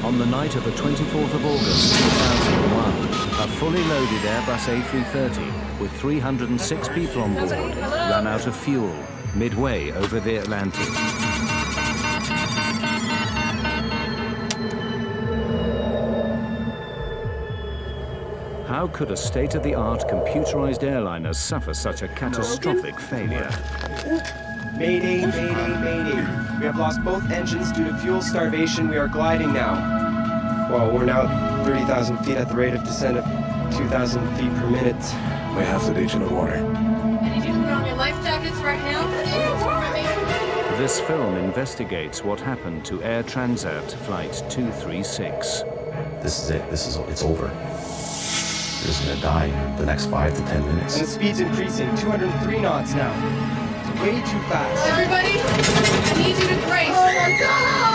On the night of the 24th of August 2001, a fully loaded Airbus A330 with 306 people on board ran out of fuel midway over the Atlantic. How could a state-of-the-art computerized airliner suffer such a catastrophic failure? Mayday, mayday, mayday. We have lost both engines due to fuel starvation. We are gliding now. Well, we're now at 30,000 feet at the rate of descent of 2,000 feet per minute. We have to reach in the water. Need you to put on your life jackets right now? This film investigates what happened to Air Transat Flight 236. This is it. It's over. You're just gonna die the next 5 to 10 minutes. And the speed's increasing, 203 knots now. It's way too fast. Everybody, I need you to brace. Oh my God!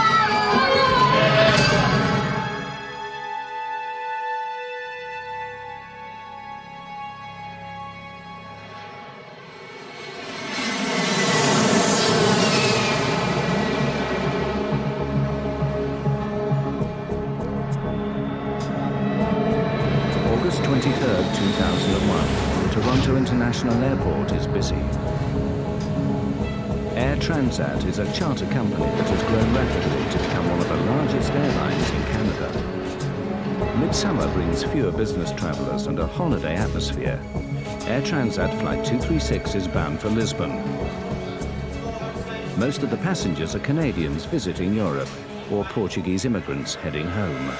August 23rd, 2001. Toronto International Airport is busy. Air Transat is a charter company that has grown rapidly to become one of the largest airlines in Canada. Midsummer brings fewer business travellers and a holiday atmosphere. Air Transat Flight 236 is bound for Lisbon. Most of the passengers are Canadians visiting Europe or Portuguese immigrants heading home.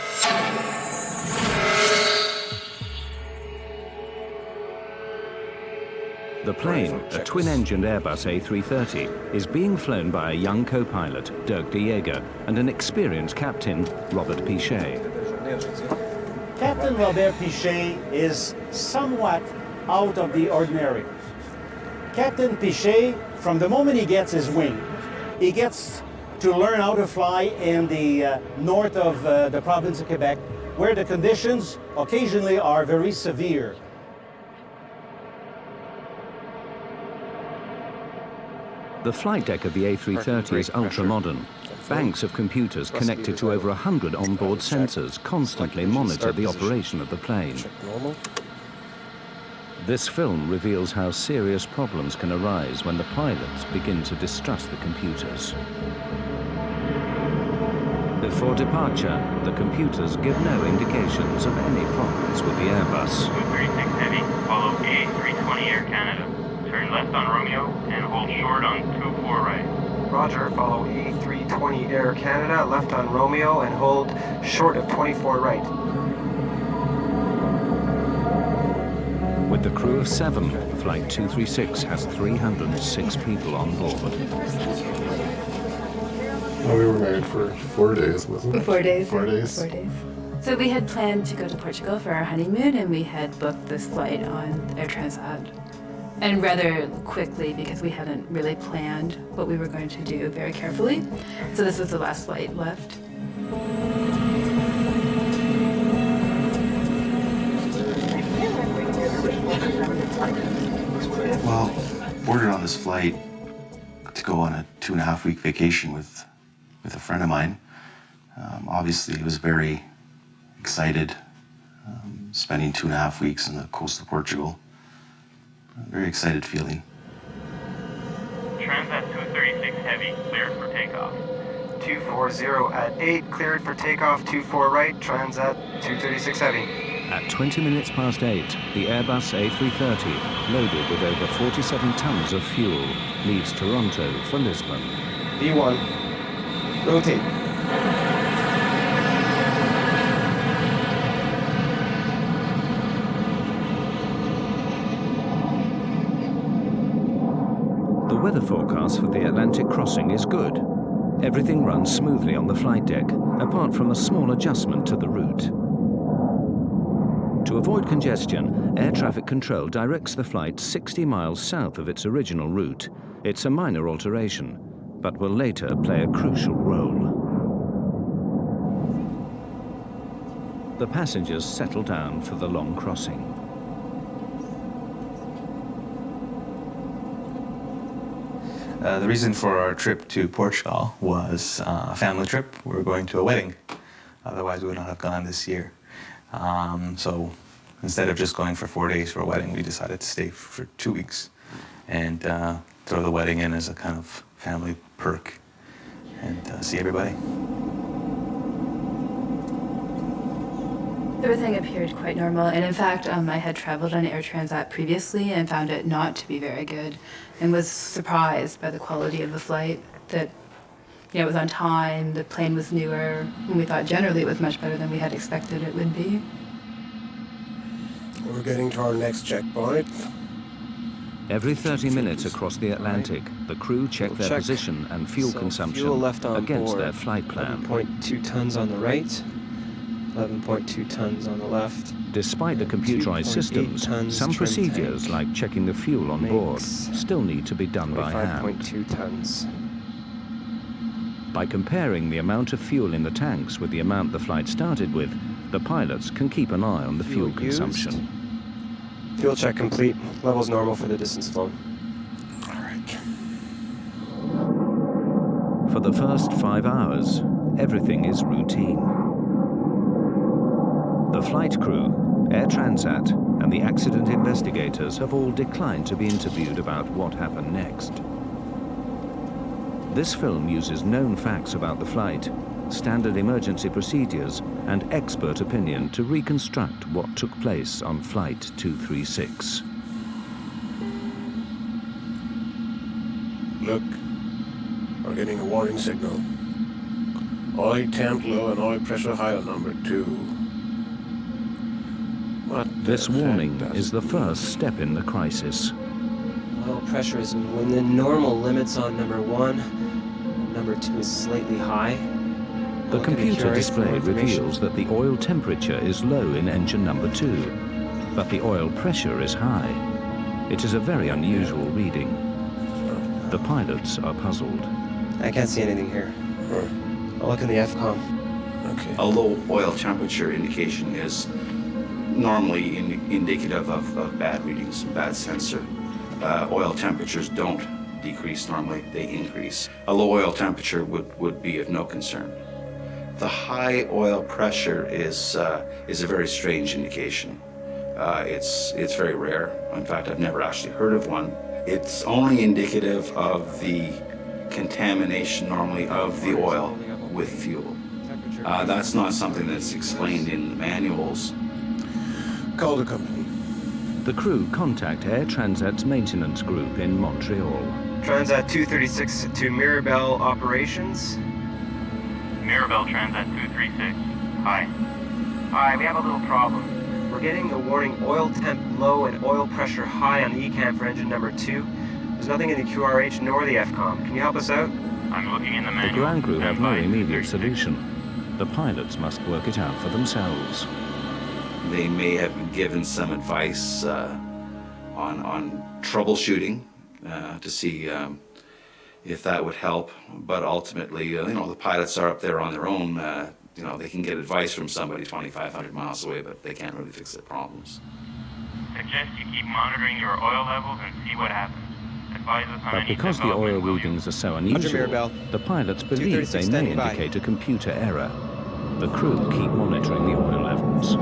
The plane, a twin-engined Airbus A330, is being flown by a young co-pilot, Dirk de Jager, and an experienced captain, Robert Pichet. Captain Robert Pichet is somewhat out of the ordinary. Captain Pichet, from the moment he gets his wing, he gets to learn how to fly in the north of the province of Quebec, where the conditions occasionally are very severe. The flight deck of the A330 is ultra-modern. Banks of computers connected to over 100 onboard sensors constantly monitor the operation of the plane. This film reveals how serious problems can arise when the pilots begin to distrust the computers. Before departure, the computers give no indications of any problems with the Airbus. 236 Heavy, follow A320 Air Canada. Turn left on Romeo and hold short on 24 right. Roger, follow A320 Air Canada, left on Romeo, and hold short of 24 right. With the crew of 7, Flight 236 has 306 people on board. Oh, we were married for 4 days, wasn't it? 4 days. 4 days. 4 days. So we had planned to go to Portugal for our honeymoon, and we had booked this flight on Air Transat. And rather quickly, because we hadn't really planned what we were going to do very carefully. So this was the last flight left. Well, ordered on this flight to go on a 2.5-week vacation with a friend of mine. Obviously, he was very excited, spending 2.5 weeks on the coast of Portugal. Very excited feeling. Transat 236 Heavy, cleared for takeoff. 240 at 8, cleared for takeoff, 24 right, Transat 236 Heavy. At 20 minutes past 8, the Airbus A330, loaded with over 47 tons of fuel, leaves Toronto for Lisbon. V1, rotate. The weather forecast for the Atlantic crossing is good. Everything runs smoothly on the flight deck, apart from a small adjustment to the route. To avoid congestion, air traffic control directs the flight 60 miles south of its original route. It's a minor alteration, but will later play a crucial role. The passengers settle down for the long crossing. The reason for our trip to Portugal was a family trip. We were going to a wedding Otherwise, we would not have gone this year. So instead of just going for 4 days for a wedding, we decided to stay for 2 weeks and throw the wedding in as a kind of family perk and see everybody. Everything appeared quite normal, and in fact, I had traveled on Air Transat previously and found it not to be very good, and was surprised by the quality of the flight. That, it was on time, the plane was newer, and we thought generally it was much better than we had expected it would be. We're getting to our next checkpoint. Every 30 minutes across the Atlantic, the crew check their position and fuel consumption fuel left on against board, their flight plan. 11.2 tons on the right, 11.2 tons on the left. Despite the computerized systems, some procedures like checking the fuel on board still need to be done by hand. 5.2 tons. By comparing the amount of fuel in the tanks with the amount the flight started with, the pilots can keep an eye on the fuel consumption. Fuel check complete. Levels normal for the distance flown. All right. For the first 5 hours, everything is routine. The flight crew, Air Transat, and the accident investigators have all declined to be interviewed about what happened next. This film uses known facts about the flight, standard emergency procedures, and expert opinion to reconstruct what took place on Flight 236. Look, we're getting a warning signal. Oil temp low and oil pressure high on number 2. This warning is the first step in the crisis. Oil pressure is within normal limits on number 1. Number 2 is slightly high. The computer display reveals that the oil temperature is low in engine number 2, but the oil pressure is high. It is a very unusual reading. The pilots are puzzled. I can't see anything here. I'll look in the FCOM. Okay. A low oil temperature indication is normally indicative of bad readings, bad sensor. Oil temperatures don't decrease normally, they increase. A low oil temperature would be of no concern. The high oil pressure is a very strange indication. It's very rare. In fact, I've never actually heard of one. It's only indicative of the contamination normally of the oil with fuel. That's not something that's explained in the manuals. Call the company. The crew contact Air Transat's maintenance group in Montreal. Transat 236 to Mirabel Operations. Mirabel Transat 236. Hi. Hi, we have a little problem. We're getting the warning oil temp low and oil pressure high on the ECAM for engine number 2. There's nothing in the QRH nor the FCOM. Can you help us out? I'm looking in the The manual. ground crew have no Stand by. immediate solution. The pilots must work it out for themselves. They may have been given some advice on troubleshooting to see if that would help. But ultimately, the pilots are up there on their own. They can get advice from somebody 2,500 miles away, but they can't really fix their problems. Suggest you keep monitoring your oil levels and see what happens. Advise us on But any because the development, oil will you? readings are so unusual, Mirabel. the pilots believe 236 they may standing by. indicate a computer error. The crew keep monitoring the oil levels.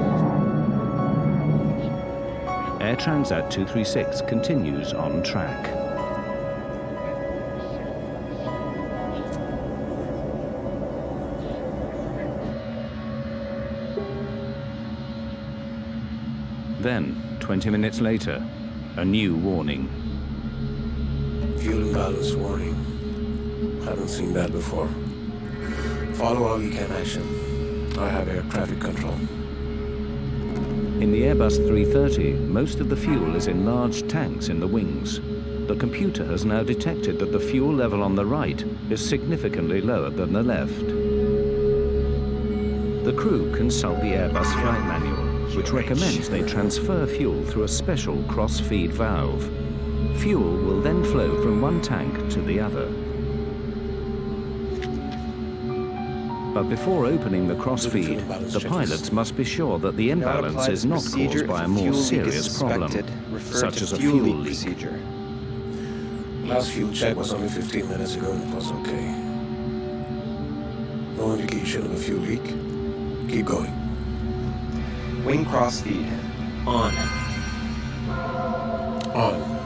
Air Transat 236 continues on track. Then, 20 minutes later, a new warning. Fuel imbalance warning. Haven't seen that before. Follow all ECAM action. I have air traffic control. In the Airbus 330, most of the fuel is in large tanks in the wings. The computer has now detected that the fuel level on the right is significantly lower than the left. The crew consult the Airbus flight manual, which recommends they transfer fuel through a special cross-feed valve. Fuel will then flow from one tank to the other. But before opening the cross-feed, the pilots must be sure that the imbalance is not caused by a more serious problem, such as a fuel leak. Procedure. Last fuel check was only 15 minutes ago and it was okay. No indication of a fuel leak. Keep going. Wing cross feed. On. On.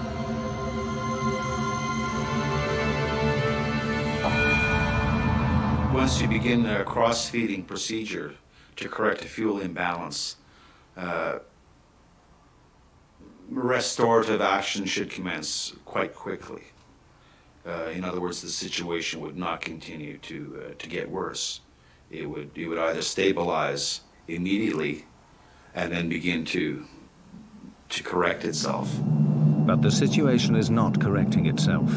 Once you begin a cross-feeding procedure to correct a fuel imbalance, restorative action should commence quite quickly. In other words, the situation would not continue to get worse. It would either stabilize immediately and then begin to correct itself. But the situation is not correcting itself.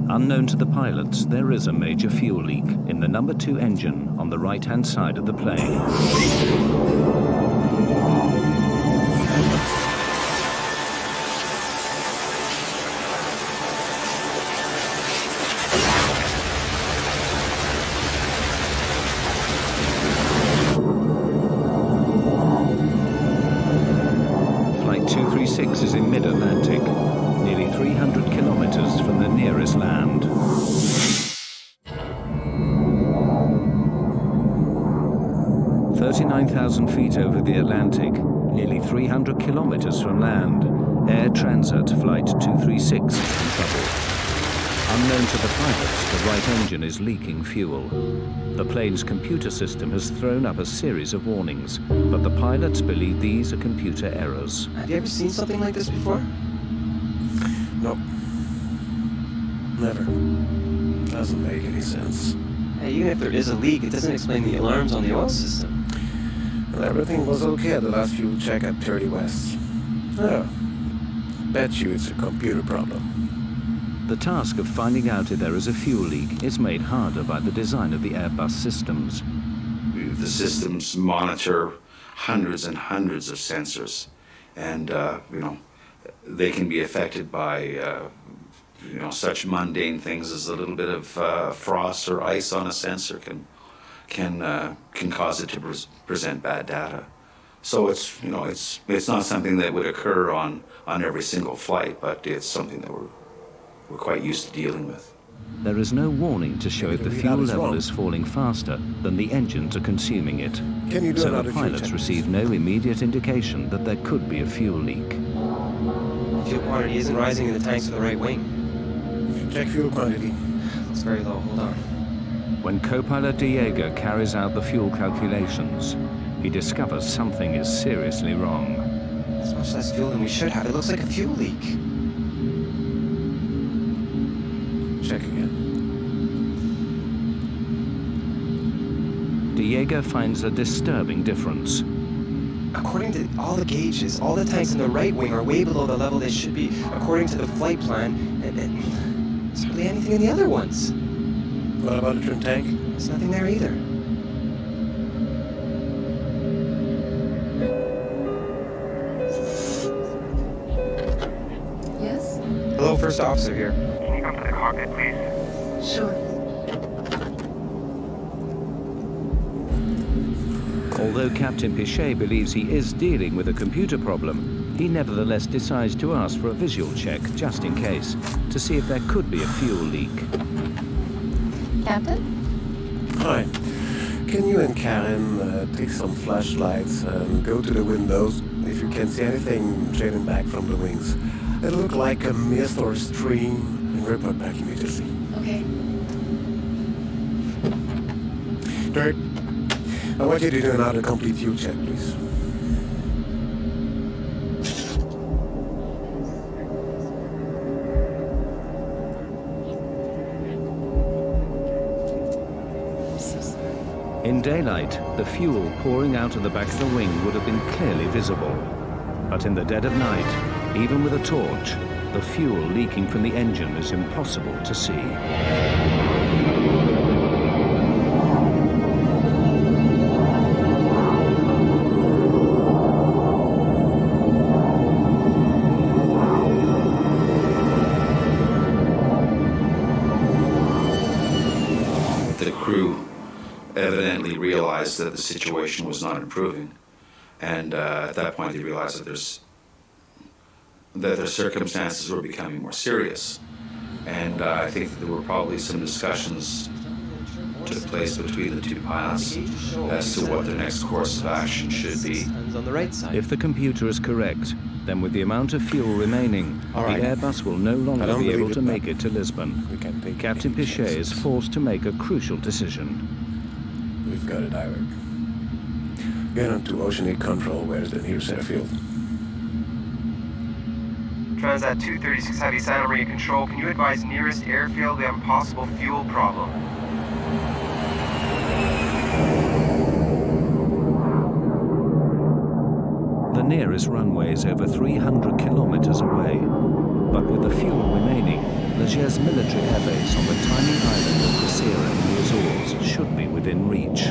Unknown to the pilots, there is a major fuel leak in the number 2 engine on the right-hand side of the plane. Flight 236 is in mid-Atlantic, nearly 300 kilometers from the nearest land. "39,000 feet over the Atlantic, nearly 300 kilometers from land. Air Transat Flight 236 is in trouble. Unknown to the pilots, the right engine is leaking fuel. The plane's computer system has thrown up a series of warnings, but the pilots believe these are computer errors. Have you ever seen something like this before? No. Never. Doesn't make any sense. Hey, even if there is a leak, it doesn't explain the alarms on the oil system. Well, everything was okay at the last fuel check at 30 West. Oh. Bet you it's a computer problem. The task of finding out if there is a fuel leak is made harder by the design of the Airbus systems. The systems monitor hundreds and hundreds of sensors, and they can be affected by such mundane things as a little bit of frost or ice on a sensor can cause it to present bad data. So it's not something that would occur on every single flight, but it's something that we're quite used to dealing with. There is no warning to show if the fuel level is falling faster than the engines are consuming it. So the pilots receive no immediate indication that there could be a fuel leak. Fuel quantity isn't rising in the tanks of the right wing. Check fuel quantity. It's very low, hold on. When co-pilot Diego carries out the fuel calculations, he discovers something is seriously wrong. It's much less fuel than we should have. It looks like a fuel leak. Check again. Diego finds a disturbing difference. According to all the gauges, all the tanks in the right wing are way below the level they should be, according to the flight plan, and there's hardly anything in the other ones. What about the trim tank? There's nothing there either. Yes? Hello, first officer here. Can you come to the cockpit, please? Sure. Although Captain Pichet believes he is dealing with a computer problem, he nevertheless decides to ask for a visual check, just in case, to see if there could be a fuel leak. Captain? Hi. Can you and Karen take some flashlights and go to the windows if you can see anything shading back from the wings? It look like a mist or a stream, and report back immediately. Okay. Dirk, I want you to do another complete fuel check, please. In daylight, the fuel pouring out of the back of the wing would have been clearly visible. But in the dead of night, even with a torch, the fuel leaking from the engine is impossible to see. The crew evidently realized that the situation was not improving, and at that point they realized that their circumstances were becoming more serious. And I think that there were probably some discussions took place between the two pilots as to what their next course of action should be. On the right side. If the computer is correct, then with the amount of fuel remaining, All right. the Airbus will no longer don't be able believe to it, make but it to Lisbon. we can't take Captain any Pichet is chances. forced to make a crucial decision. We've got a divert. Get on to Oceanic Control. Where's the nearest airfield? Transat 236 Heavy, Santa Maria Control. Can you advise nearest airfield? We have a possible fuel problem. The nearest runway is over 300 kilometers away, but with the fuel remaining, Leger's military airbase on the tiny island of Terceira in the Azores should be within reach.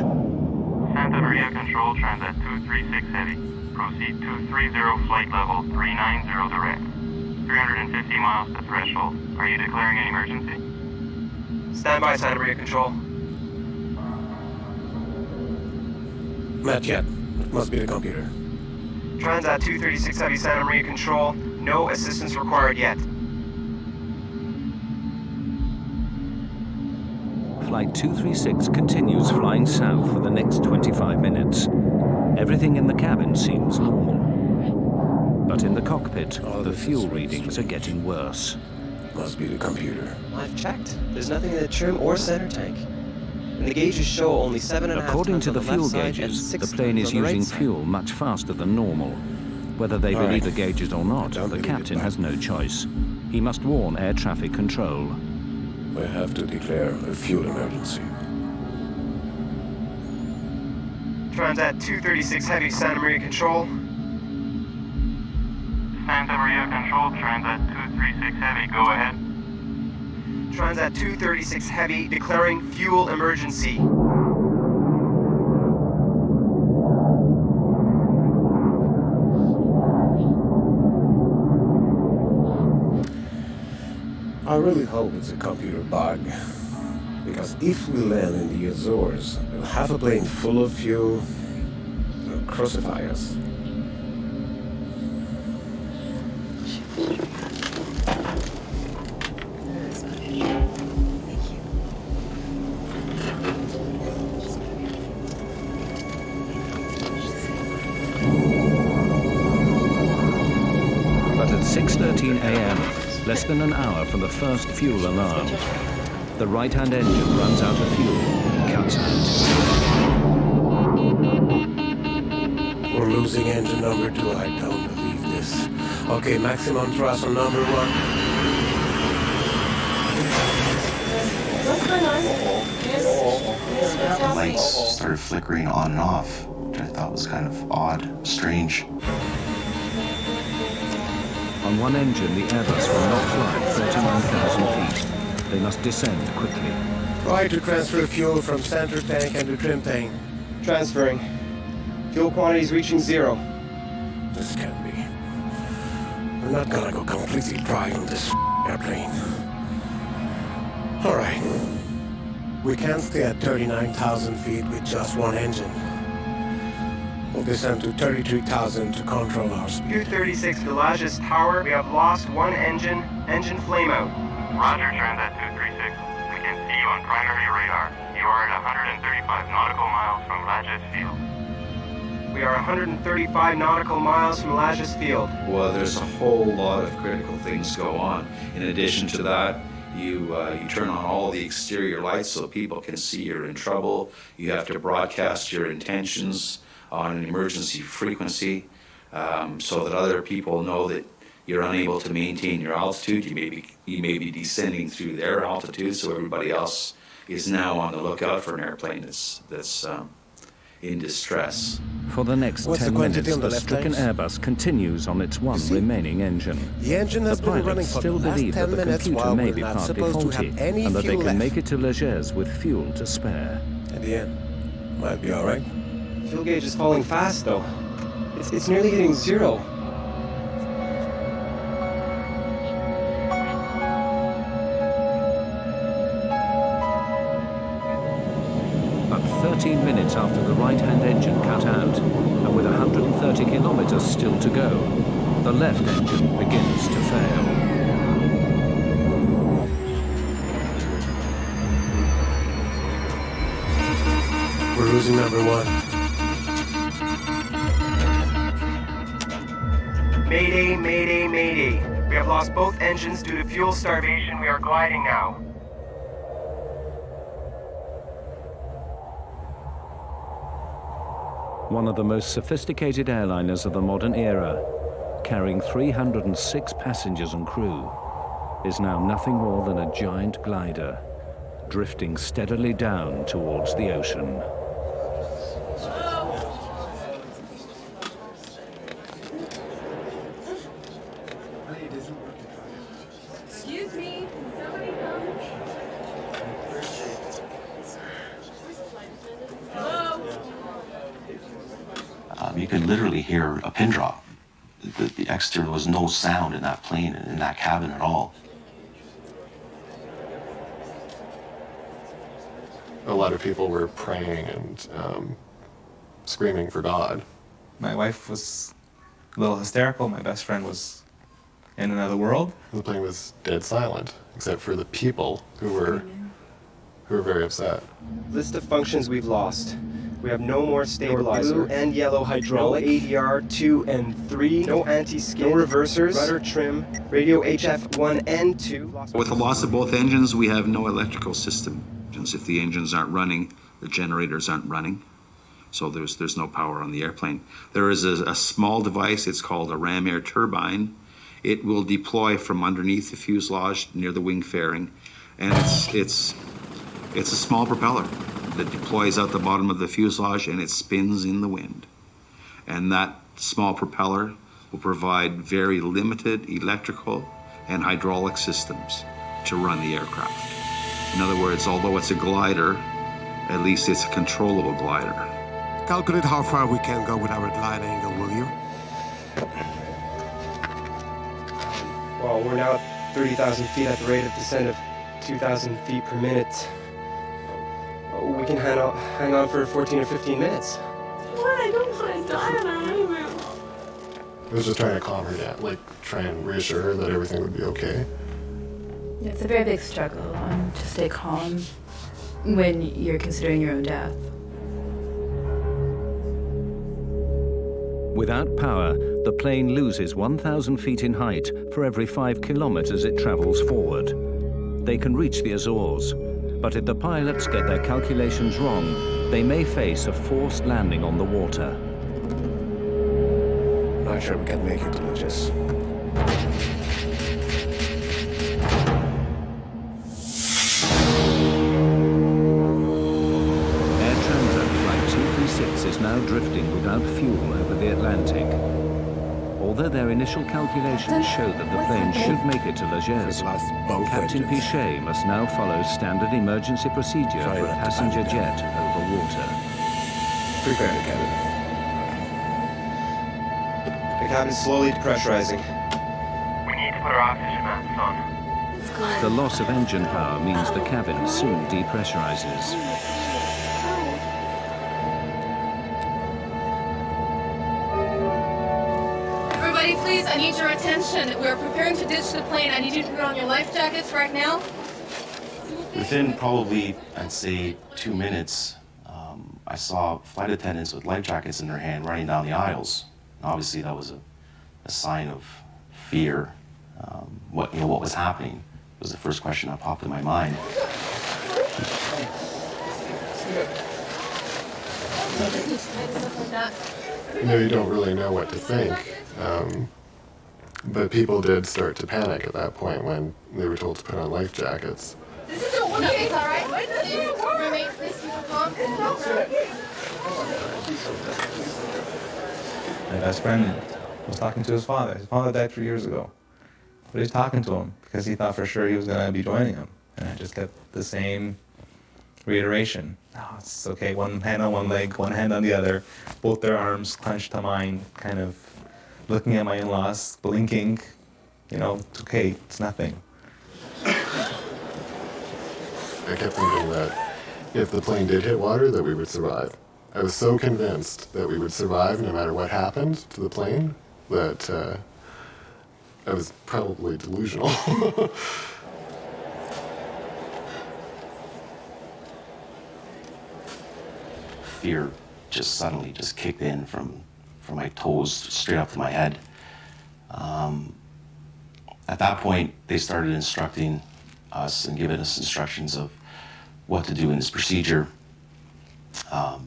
Santa Maria Control, Transat 236 Heavy. Proceed 230 flight level 390 direct. 350 miles to threshold. Are you declaring an emergency? Stand by, Santa Maria Control. Not yet. It must be the computer. Transat 236 Heavy, Santa Maria Control. No assistance required yet. Flight 236 continues flying south for the next 25 minutes. Everything in the cabin seems normal. But in the cockpit, the fuel readings are getting worse. Must be the computer. I've checked. There's nothing in the trim or center tank. And the gauges show only 7.5 According tons to on the the fuel left side and gauges, 6 the plane tons is on the right using side. fuel much faster than normal. Whether they All believe right. the gauges or not, Don't the believe it, captain but- has no choice. He must warn air traffic control. We have to declare a fuel emergency. Transat 236 Heavy, Santa Maria Control. Santa Maria Control, Transat 236 Heavy, go ahead. Transat 236 Heavy, declaring fuel emergency. I really hope it's a computer bug. Because if we land in the Azores, we'll have a plane full of fuel. They'll crucify us. But at 6:13 a.m., less than an hour from the first fuel alarm, the right-hand engine runs out of fuel and cuts out. We're losing engine number 2. I don't believe this. Okay, maximum thrust on number 1. What's going on? The lights started flickering on and off, which I thought was kind of odd, strange. On one engine, the Airbus will not fly at 39,000 feet. They must descend quickly. Try to transfer fuel from center tank and the trim tank. Transferring. Fuel quantities reaching 0. This can't be. We're not gonna go completely dry on this airplane. All right. We can't stay at 39,000 feet with just one engine. We'll descend to 33,000 to control our speed. 236 Villages Tower. We have lost one engine. Engine flame out. Roger, Transat 236. We can see you on primary radar. You are at 135 nautical miles from Lajes Field. We are 135 nautical miles from Lajes Field. Well, there's a whole lot of critical things go on. In addition to that, you turn on all the exterior lights so people can see you're in trouble. You have to broadcast your intentions on an emergency frequency so that other people know that you're unable to maintain your altitude. You may be descending through their altitude, so everybody else is now on the lookout for an airplane that's in distress. For the next What's the 10 quantity minutes, on the the left stricken tanks? Airbus continues on its one see? remaining engine. The engine has The been running pilots for still the last believe that 10 the minutes computer while may we're be not partly supposed to faulty have any and that they fuel can left. make it to Leger's with fuel to spare. At the end, might be all right. Fuel gauge is falling fast, though. It's nearly hitting 0. But 13 minutes after the right-hand engine cut out, and with 130 kilometers still to go, the left engine begins to fail. losing number one. Mayday, mayday, mayday. We have lost both engines due to fuel starvation. We are gliding now. One of the most sophisticated airliners of the modern era, carrying 306 passengers and crew, is now nothing more than a giant glider, drifting steadily down towards the ocean. Excuse me, can somebody come? Hello? You could literally hear a pin drop. The exterior, there was no sound in that plane, in that cabin at all. A lot of people were praying and screaming for God. My wife was a little hysterical. My best friend was in another world. The plane was dead silent, except for the people who were very upset. List of functions we've lost. We have no more stabilizer, blue and yellow hydraulic, no ADR 2 and 3, no anti-skid, no reversers, rudder trim, radio HF 1 and 2. With the loss of both engines, we have no electrical system. If the engines aren't running, the generators aren't running, so there's no power on the airplane. There is a small device, it's called a ram air turbine. It will deploy from underneath the fuselage near the wing fairing, and it's a small propeller that deploys out the bottom of the fuselage and it spins in the wind. And that small propeller will provide very limited electrical and hydraulic systems to run the aircraft. In other words, although it's a glider, at least it's a controllable glider. Calculate how far we can go with our glide angle, will you? Well, we're now at 30,000 feet at the rate of descent of 2,000 feet per minute. We can hang on for 14 or 15 minutes. What? I don't want to die on our honeymoon. I was just trying to calm her down, like try and reassure her that everything would be okay. It's a very big struggle to stay calm when you're considering your own death. Without power, the plane loses 1,000 feet in height for every 5 kilometers it travels forward. They can reach the Azores, but if the pilots get their calculations wrong, they may face a forced landing on the water. Not sure we can make it, Lucas. Is now drifting without fuel over the Atlantic. Although their initial calculations show that the plane should make it to Algiers, Captain Pichet must now follow standard emergency procedure for a passenger jet over water. Prepare the cabin. The cabin's slowly depressurizing. We need to put our oxygen masks on. The loss of engine power means the cabin soon depressurizes. Please, I need your attention. We're preparing to ditch the plane. I need you to put on your life jackets right now. Within probably, I'd say, 2 minutes, I saw flight attendants with life jackets in their hand running down the aisles. And obviously, that was a sign of fear. What was happening was the first question that popped in my mind. You don't really know what to think. But people did start to panic at that point when they were told to put on life jackets. This isn't working. It's all right. Roommate, please keep it calm. My best friend was talking to his father. His father died 3 years ago. But he was talking to him because he thought for sure he was going to be joining him. And I just kept the same reiteration. Oh, it's okay, one hand on one leg, one hand on the other, both their arms clenched to mine, kind of looking at my in-laws, blinking, it's okay, it's nothing. I kept thinking that if the plane did hit water, that we would survive. I was so convinced that we would survive no matter what happened to the plane that I was probably delusional. fear just suddenly just kicked in from my toes straight up to my head. At that point, they started instructing us and giving us instructions of what to do in this procedure.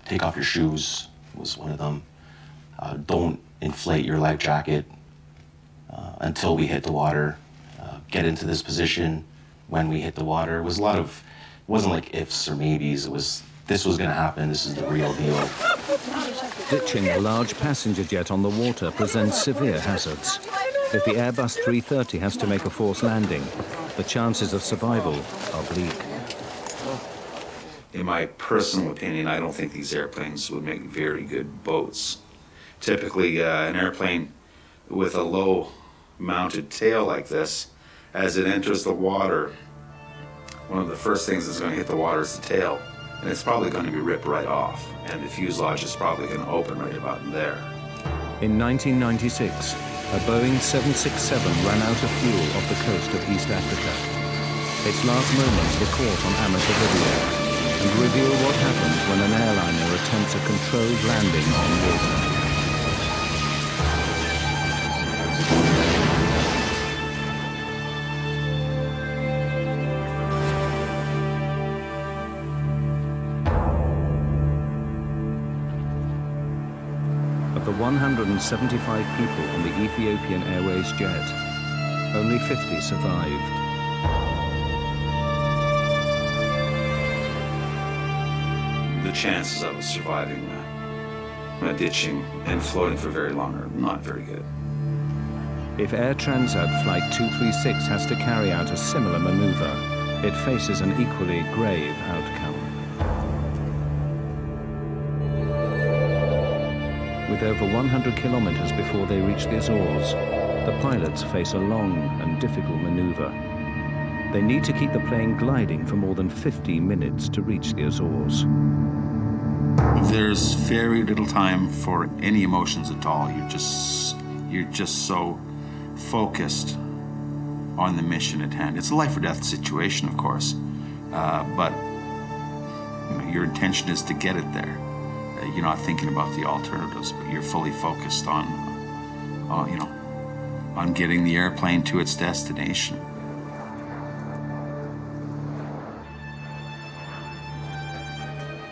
Take off your shoes was one of them. Don't inflate your life jacket until we hit the water. Get into this position when we hit the water. It was a lot of, it wasn't like ifs or maybes. It was, this was gonna happen, this is the real deal. Ditching a large passenger jet on the water presents severe hazards. If the Airbus 330 has to make a forced landing, the chances of survival are bleak. In my personal opinion, I don't think these airplanes would make very good boats. Typically, an airplane with a low mounted tail like this, as it enters the water, one of the first things that's going to hit the water is the tail, and it's probably going to be ripped right off, and the fuselage is probably going to open right about there. In 1996, a Boeing 767 ran out of fuel off the coast of East Africa. Its last moments were caught on amateur video and reveal what happens when an airliner attempts a controlled landing on water. Of the 175 people on the Ethiopian Airways jet, only 50 survived. The chances of us surviving ditching and floating for very long are not very good. If Air Transat Flight 236 has to carry out a similar maneuver, it faces an equally grave outcome. With over 100 kilometers before they reach the Azores, the pilots face a long and difficult maneuver. They need to keep the plane gliding for more than 50 minutes to reach the Azores. There's very little time for any emotions at all. You're just so focused on the mission at hand. It's a life or death situation, of course, but your intention is to get it there. You're not thinking about the alternatives, but you're fully focused on getting the airplane to its destination.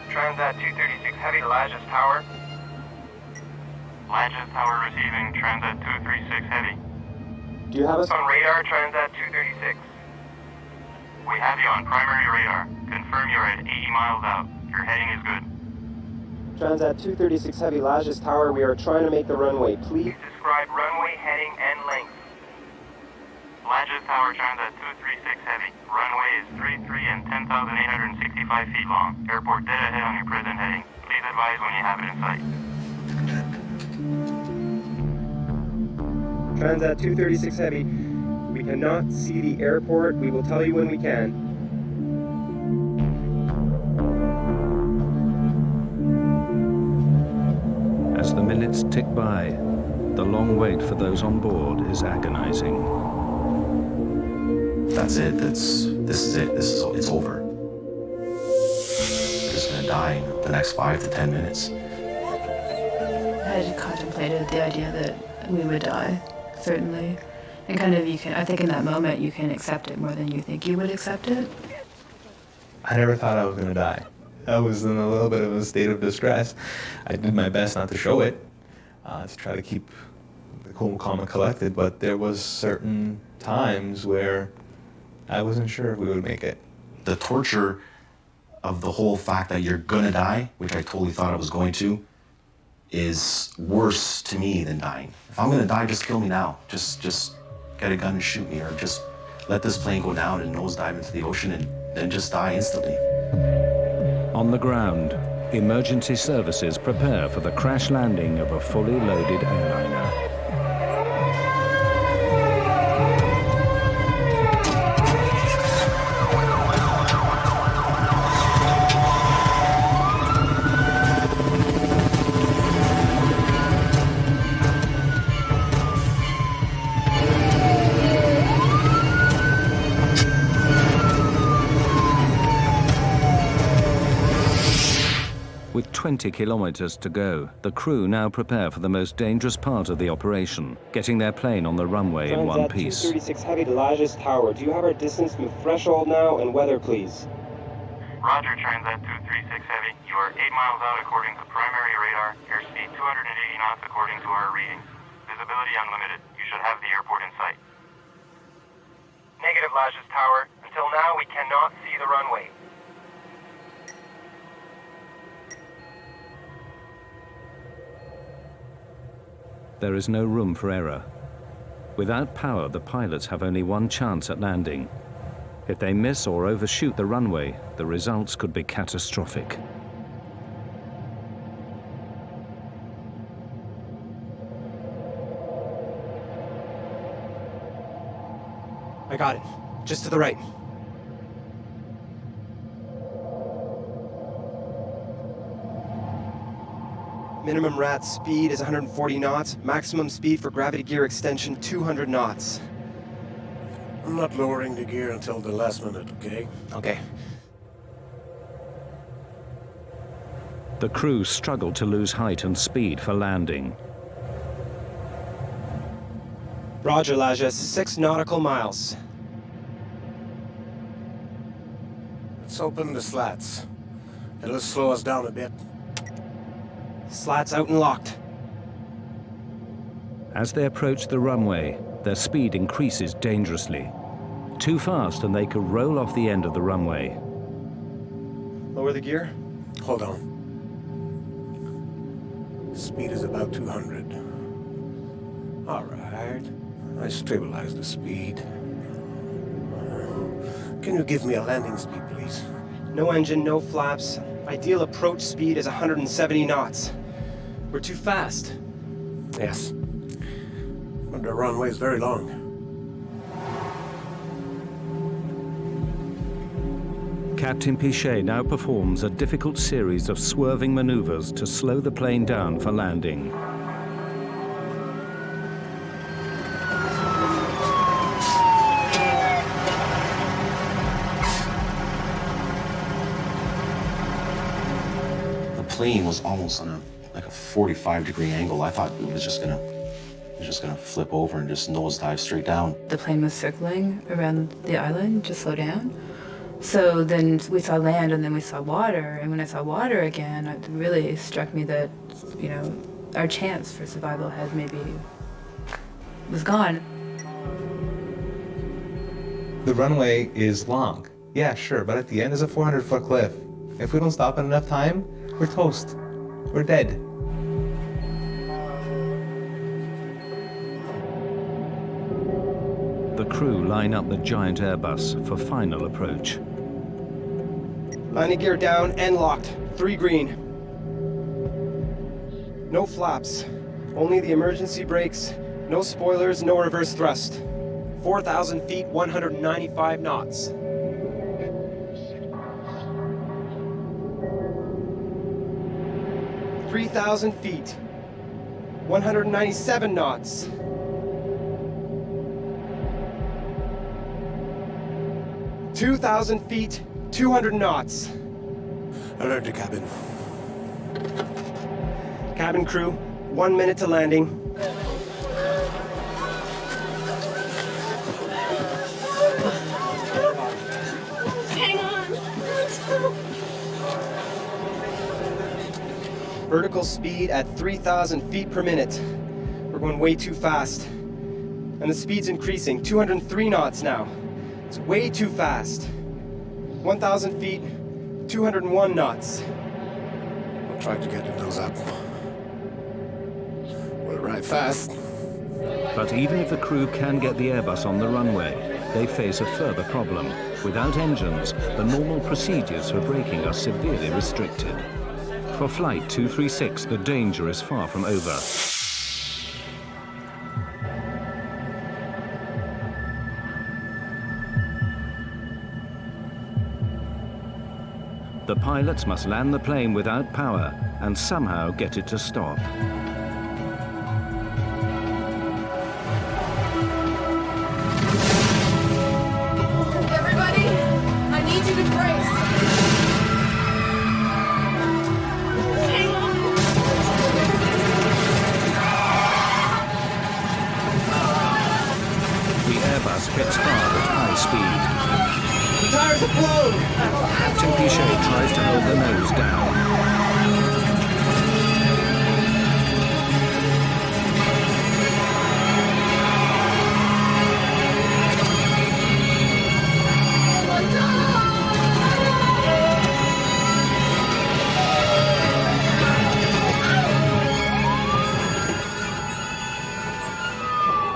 Transat 236 Heavy to Lajes Tower. Lajes Tower receiving Transat 236 Heavy. Do you have us On radar, Transat 236. We have you on primary radar. Confirm you're at 80 miles out. Your heading is good. Transat 236 Heavy Lajes Tower, we are trying to make the runway. Please Describe runway, heading, and length. Lajes Tower, Transat 236 Heavy. Runway is 33 and 10,865 feet long. Airport dead ahead on your present heading. Please advise when you have it in sight. Transat 236 Heavy, we cannot see the airport. We will tell you when we can. As the minutes tick by, the long wait for those on board is agonizing. That's it, this is it, it's over. We're just gonna die in the next 5 to 10 minutes. I had contemplated the idea that we would die, certainly. And kind of I think in that moment you can accept it more than you think you would accept it. I never thought I was going to die. I was in a little bit of a state of distress. I did my best not to show it, to try to keep the cool, calm, and collected, but there was certain times where I wasn't sure if we would make it. The torture of the whole fact that you're gonna die, which I totally thought I was going to, is worse to me than dying. If I'm gonna die, just kill me now. Just get a gun and shoot me, or just let this plane go down and nosedive into the ocean and then just die instantly. On the ground, emergency services prepare for the crash landing of a fully loaded airliner. With 20 kilometers to go, the crew now prepare for the most dangerous part of the operation, getting their plane on the runway in one piece. 236 Heavy to Lajes Tower. Do you have our distance from threshold now and weather, please? Roger, Transat 236 Heavy. You are 8 miles out according to primary radar. Airspeed 280 knots according to our readings. Visibility unlimited. You should have the airport in sight. Negative, Lajes Tower. Until now, we cannot see the runway. There is no room for error. Without power, the pilots have only one chance at landing. If they miss or overshoot the runway, the results could be catastrophic. I got it. Just to the right. Minimum RAT speed is 140 knots. Maximum speed for gravity gear extension, 200 knots. I'm not lowering the gear until the last minute, okay? Okay. The crew struggle to lose height and speed for landing. Roger, Lajes. 6 nautical miles. Let's open the slats. It'll slow us down a bit. Slats out and locked. As they approach the runway, their speed increases dangerously. Too fast and they could roll off the end of the runway. Lower the gear. Hold on. Speed is about 200. All right. I stabilize the speed. Can you give me a landing speed, please? No engine, no flaps. Ideal approach speed is 170 knots. We're too fast. Yes. But the runway is very long. Captain Pichet now performs a difficult series of swerving maneuvers to slow the plane down for landing. The plane was almost on a 45-degree angle. I thought it was just gonna flip over and just nosedive straight down. The plane was circling around the island to slow down. So then we saw land and then we saw water. And when I saw water again, it really struck me that, you know, our chance for survival had maybe was gone. The runway is long. Yeah, sure, but at the end is a 400-foot cliff. If we don't stop in enough time, we're toast. We're dead. The crew line up the giant Airbus for final approach. Landing gear down and locked. 3 green. No flaps. Only the emergency brakes. No spoilers, no reverse thrust. 4,000 feet, 195 knots. "3,000 feet, 197 knots. "2,000 feet, 200 knots. Alert the cabin. Cabin crew, 1 minute to landing. Hang on. Let's go. Vertical speed at 3,000 feet per minute. We're going way too fast. And the speed's increasing, 203 knots now. It's way too fast. 1,000 feet, 201 knots. I'll try to get the nose up. We'll ride fast. But even if the crew can get the Airbus on the runway, they face a further problem. Without engines, the normal procedures for braking are severely restricted. For Flight 236, the danger is far from over. The pilots must land the plane without power and somehow get it to stop. Everybody, I need you to brace. tires have blown! Captain Pichet tries to hold the nose down.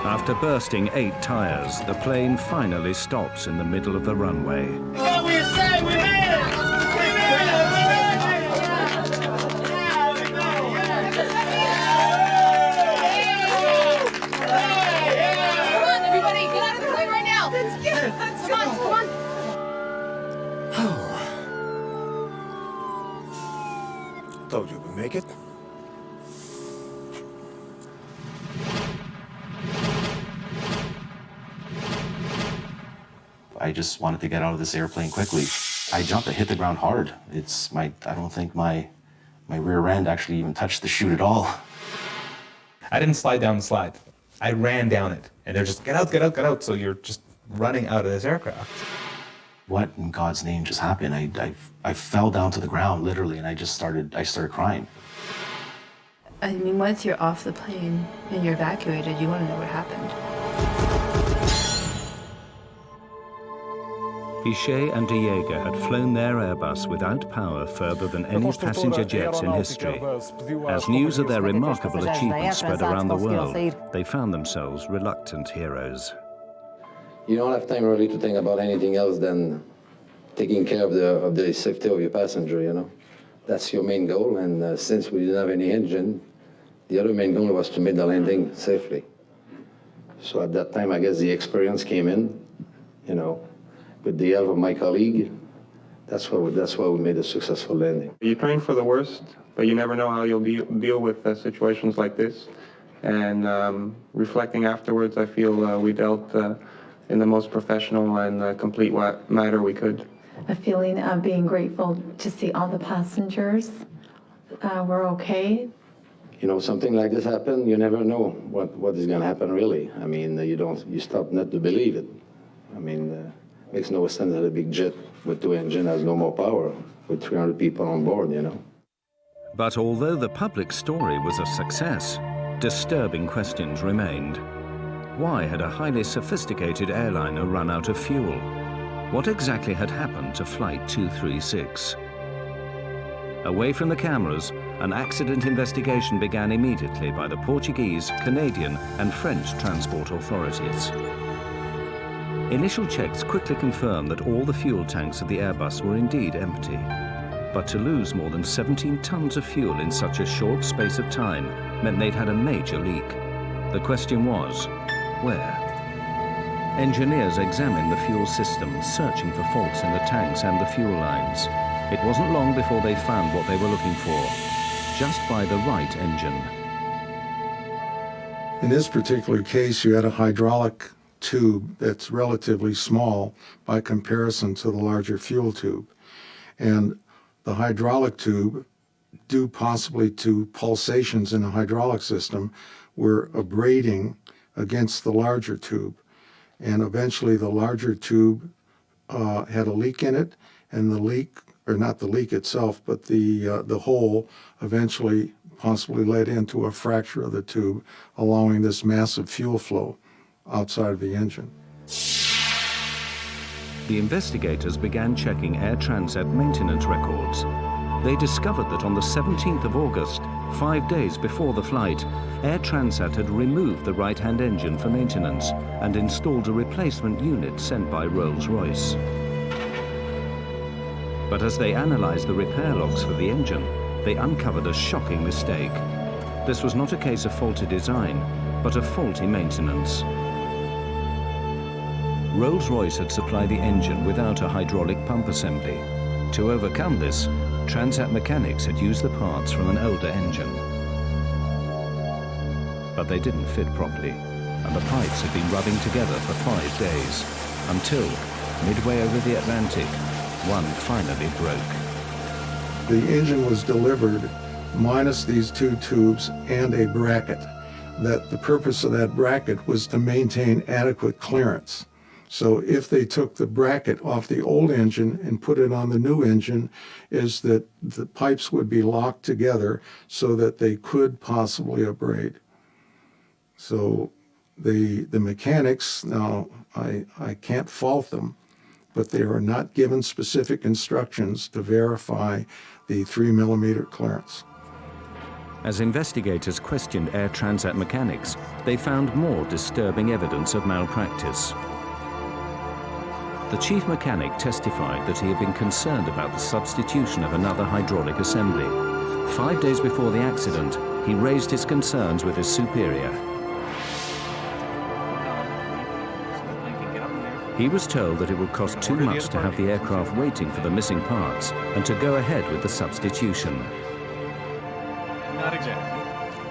After bursting 8 tires, the plane finally stops in the middle of the runway. What we say, we made it! We made it! We made it! Yeah, we made it! Come on, everybody, get out of the plane right now. Let's get it. Come on. Told you we'd make it. I just wanted to get out of this airplane quickly. I jumped, I hit the ground hard. I don't think my rear end actually even touched the chute at all. I didn't slide down the slide. I ran down it. And they're just, get out, get out, get out. So you're just running out of this aircraft. What in God's name just happened? I fell down to the ground, literally, and I started crying. I mean, once you're off the plane and you're evacuated, you want to know what happened. Pichet and de Jager had flown their Airbus without power further than any passenger jets in history. As news of their remarkable achievement spread around the world, they found themselves reluctant heroes. You don't have time really to think about anything else than taking care of the safety of your passenger, you know. That's your main goal, and since we didn't have any engine, the other main goal was to make the landing safely. So at that time, I guess the experience came in, you know. With the help of my colleague, that's why we made a successful landing. You train for the worst, but you never know how you'll deal with situations like this. And reflecting afterwards, I feel we dealt in the most professional and complete manner we could. A feeling of being grateful to see all the passengers were okay. You know, something like this happened, you never know what is going to happen really. I mean, you stop not to believe it. I mean, makes no sense that a big jet with 2 engines has no more power with 300 people on board, you know. But although the public story was a success, disturbing questions remained. Why had a highly sophisticated airliner run out of fuel? What exactly had happened to Flight 236? Away from the cameras, an accident investigation began immediately by the Portuguese, Canadian, and French transport authorities. Initial checks quickly confirmed that all the fuel tanks of the Airbus were indeed empty. But to lose more than 17 tons of fuel in such a short space of time meant they'd had a major leak. The question was, where? Engineers examined the fuel system, searching for faults in the tanks and the fuel lines. It wasn't long before they found what they were looking for, just by the right engine. In this particular case, you had a hydraulic tube that's relatively small by comparison to the larger fuel tube. And the hydraulic tube, due possibly to pulsations in the hydraulic system, were abrading against the larger tube. And eventually the larger tube had a leak in it, and the leak, or not the leak itself, but the hole eventually possibly led into a fracture of the tube, allowing this massive fuel flow outside of the engine. The investigators began checking Air Transat maintenance records. They discovered that on the 17th of August, 5 days before the flight, Air Transat had removed the right-hand engine for maintenance and installed a replacement unit sent by Rolls-Royce. But as they analyzed the repair logs for the engine, they uncovered a shocking mistake. This was not a case of faulty design, but of faulty maintenance. Rolls-Royce had supplied the engine without a hydraulic pump assembly. To overcome this, Transat mechanics had used the parts from an older engine. But they didn't fit properly, and the pipes had been rubbing together for 5 days, until, midway over the Atlantic, one finally broke. The engine was delivered minus these 2 tubes and a bracket. That the purpose of that bracket was to maintain adequate clearance. So if they took the bracket off the old engine and put it on the new engine, is that the pipes would be locked together so that they could possibly abrade. So the mechanics, now I can't fault them, but they are not given specific instructions to verify the 3mm clearance. As investigators questioned Air Transat mechanics, they found more disturbing evidence of malpractice. The chief mechanic testified that he had been concerned about the substitution of another hydraulic assembly. 5 days before the accident, he raised his concerns with his superior. He was told that it would cost too much to have the aircraft waiting for the missing parts and to go ahead with the substitution. Not exactly.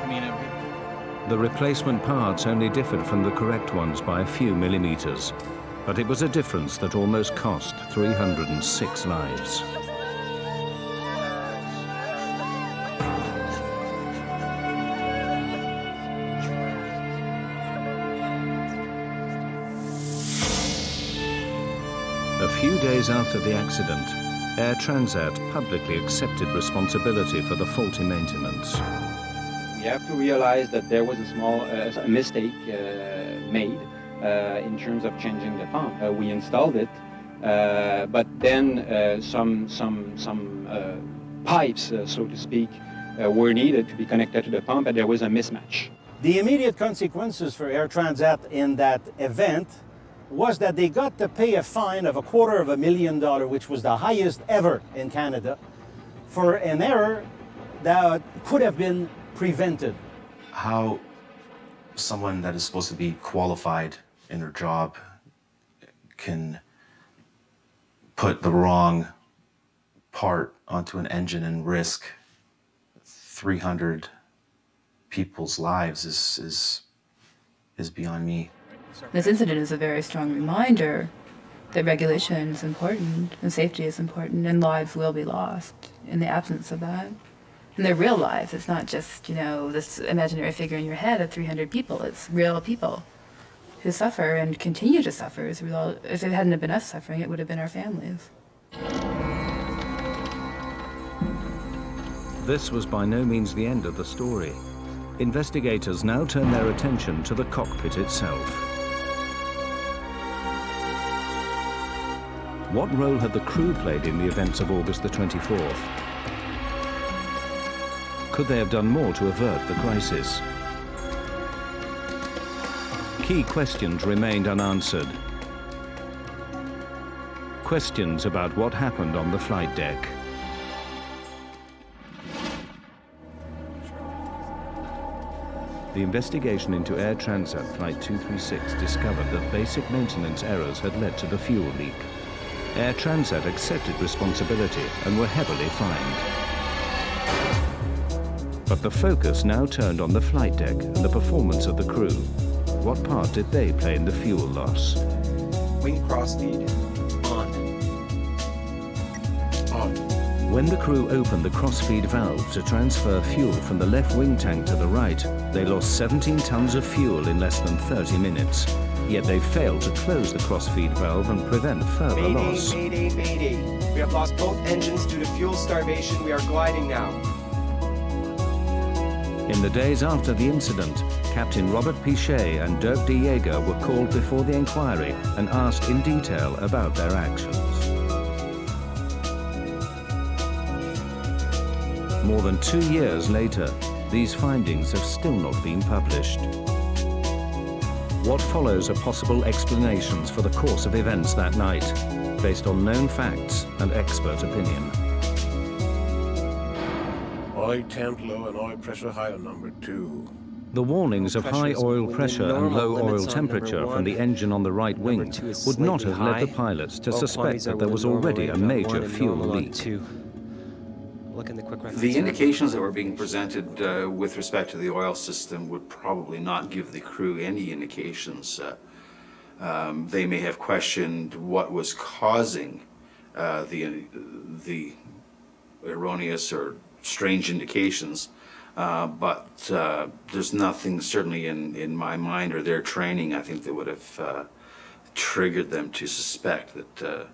I mean, The replacement parts only differed from the correct ones by a few millimeters, but it was a difference that almost cost 306 lives. A few days after the accident, Air Transat publicly accepted responsibility for the faulty maintenance. We have to realize that there was a small mistake made in terms of changing the pump. We installed it, but then some pipes, so to speak, were needed to be connected to the pump, and there was a mismatch. The immediate consequences for Air Transat in that event was that they got to pay a fine of $250,000, which was the highest ever in Canada, for an error that could have been prevented. How someone that is supposed to be qualified in their job can put the wrong part onto an engine and risk 300 people's lives is beyond me. This incident is a very strong reminder that regulation is important and safety is important and lives will be lost in the absence of that. And they're real lives. It's not just, this imaginary figure in your head of 300 people. It's real people who suffer and continue to suffer. If it hadn't been us suffering, it would have been our families. This was by no means the end of the story. Investigators now turn their attention to the cockpit itself. What role had the crew played in the events of August the 24th? Could they have done more to avert the crisis? Key questions remained unanswered. Questions about what happened on the flight deck. The investigation into Air Transat Flight 236 discovered that basic maintenance errors had led to the fuel leak. Air Transat accepted responsibility and were heavily fined. But the focus now turned on the flight deck and the performance of the crew. What part did they play in the fuel loss? Wing crossfeed on. When the crew opened the crossfeed valve to transfer fuel from the left wing tank to the right, they lost 17 tons of fuel in less than 30 minutes. Yet they failed to close the crossfeed valve and prevent further loss. Mayday, mayday, mayday. We have lost both engines due to fuel starvation. We are gliding now. In the days after the incident, Captain Robert Pichet and Dirk de Jager were called before the inquiry and asked in detail about their actions. More than 2 years later, these findings have still not been published. What follows are possible explanations for the course of events that night, based on known facts and expert opinion. Oil temp low and oil pressure high on number 2. The warnings of high oil pressure and low oil temperature from the engine on the right wing would not have led the pilots to suspect that there was already a major fuel leak. The indications that were being presented with respect to the oil system would probably not give the crew any indications. They may have questioned what was causing the erroneous or strange indications, but there's nothing certainly in my mind or their training, I think, that would have triggered them to suspect that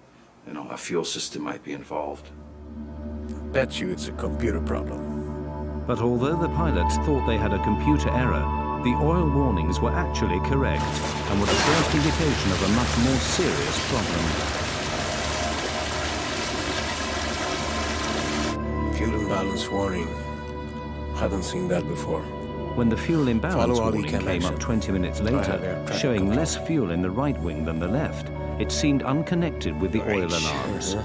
a fuel system might be involved. Bet you it's a computer problem. But although the pilots thought they had a computer error, the oil warnings were actually correct and were the first indication of a much more serious problem. Fuel imbalance warning. Haven't seen that before. When the fuel imbalance Follow all warning came up 20 minutes I have later, air traffic showing control. less fuel in the right wing than the left, it seemed unconnected with the oil alarms.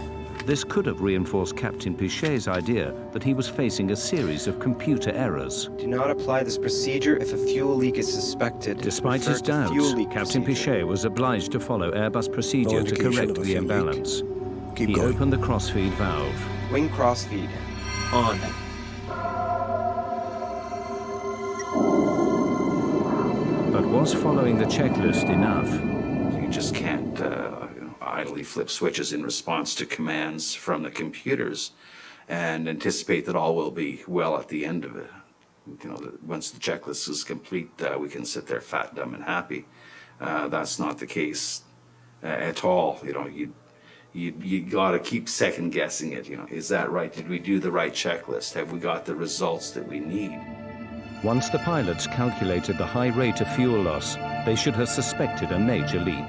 This could have reinforced Captain Pichet's idea that he was facing a series of computer errors. Do not apply this procedure if a fuel leak is suspected. Despite Refer his to doubts, fuel leak Captain procedure. Pichet was obliged to follow Airbus procedure to indication correct of a the fuel leak. imbalance. Keep He going. opened the crossfeed valve. Wing crossfeed. On. But was following the checklist enough? You just can't idly flip switches in response to commands from the computers and anticipate that all will be well at the end of it. Once the checklist is complete, we can sit there fat, dumb, and happy. That's not the case at all. You got to keep second guessing it. Is that right? Did we do the right checklist? Have we got the results that we need? Once the pilots calculated the high rate of fuel loss, they should have suspected a major leak.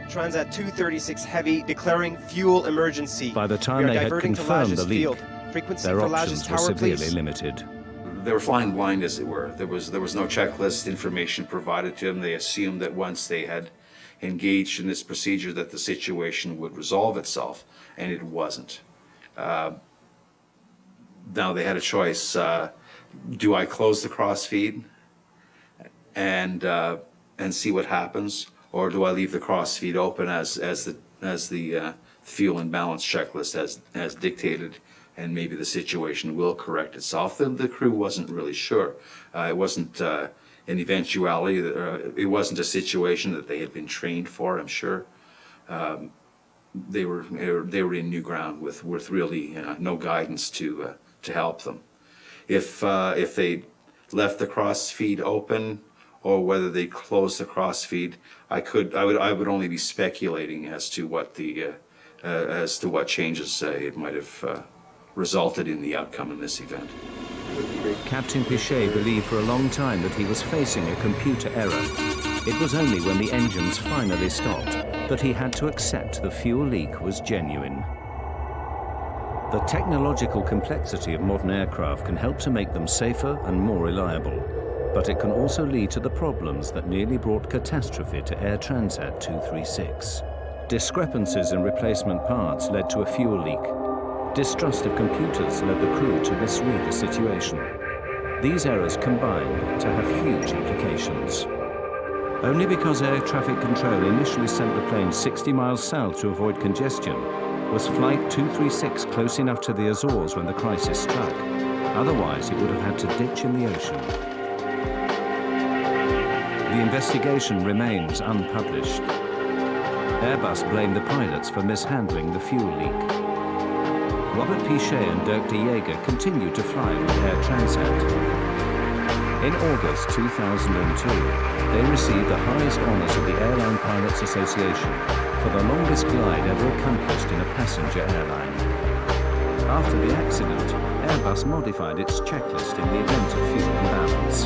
Transat 236 Heavy declaring fuel emergency. By the time We are they had diverting to confirmed the Lages leak, Field. Frequency their for options Lages were Tower, severely please. limited. They were flying blind, as it were. There was no checklist information provided to them. They assumed that once they had engaged in this procedure that the situation would resolve itself, and it wasn't. Now they had a choice. Do I close the crossfeed and see what happens, or do I leave the crossfeed open as the fuel imbalance checklist as dictated, and maybe the situation will correct itself? The crew wasn't really sure. It wasn't an eventuality. It wasn't a situation that they had been trained for, I'm sure. They were in new ground with really no guidance to help them. If they left the crossfeed open, or whether they closed the crossfeed, I would only be speculating as to what changes it might have resulted in the outcome in this event. Captain Pichet believed for a long time that he was facing a computer error. It was only when the engines finally stopped that he had to accept the fuel leak was genuine. The technological complexity of modern aircraft can help to make them safer and more reliable, but it can also lead to the problems that nearly brought catastrophe to Air Transat 236. Discrepancies in replacement parts led to a fuel leak. Distrust of computers led the crew to misread the situation. These errors combined to have huge implications. Only because air traffic control initially sent the plane 60 miles south to avoid congestion was Flight 236 close enough to the Azores when the crisis struck. Otherwise, it would have had to ditch in the ocean. The investigation remains unpublished. Airbus blamed the pilots for mishandling the fuel leak. Robert Pichet and Dirk de Jager continued to fly with Air Transat. In August 2002, they received the highest honours of the Airline Pilots Association for the longest glide ever accomplished in a passenger airline. After the accident, Airbus modified its checklist in the event of fuel imbalance.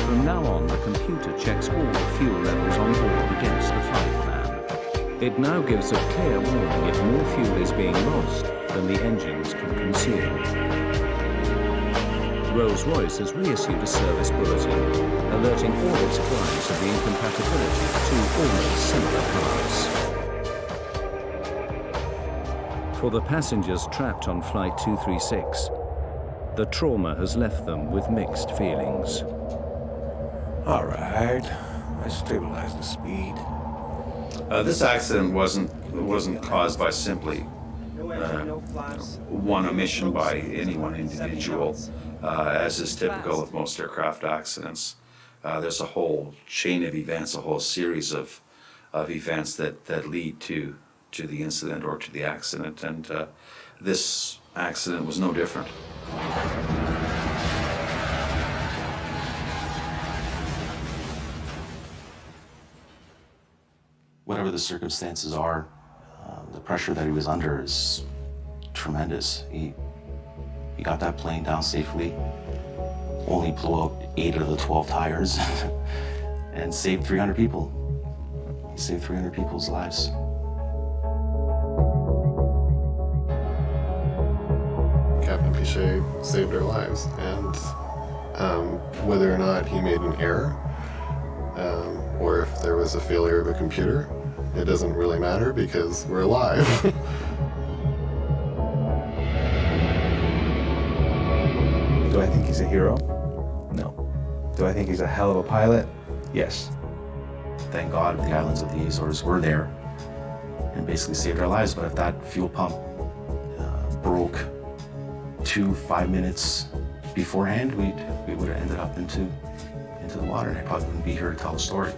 From now on, the computer checks all the fuel levels on board against the flight plan. It now gives a clear warning if more fuel is being lost than the engines can consume. Rolls-Royce has reissued a service bulletin, alerting all its clients of the incompatibility of two almost similar cars. For the passengers trapped on Flight 236, the trauma has left them with mixed feelings. All right, I stabilized the speed. This accident wasn't caused by simply one omission by any one individual, as is typical of most aircraft accidents. There's a whole chain of events, a whole series of events that lead to the incident or to the accident, and this accident was no different. whatever the circumstances are, the pressure that he was under is tremendous. He got that plane down safely, only blew out 8 of the 12 tires, and saved 300 people. He saved 300 people's lives. Captain Pichet saved our lives, and whether or not he made an error, or if there was a failure of a computer, it doesn't really matter because we're alive. Do I think he's a hero? No. Do I think he's a hell of a pilot? Yes. Thank God the islands of the Azores were there and basically saved our lives. But if that fuel pump broke 5 minutes beforehand, we would have ended up into the water, and I probably wouldn't be here to tell the story.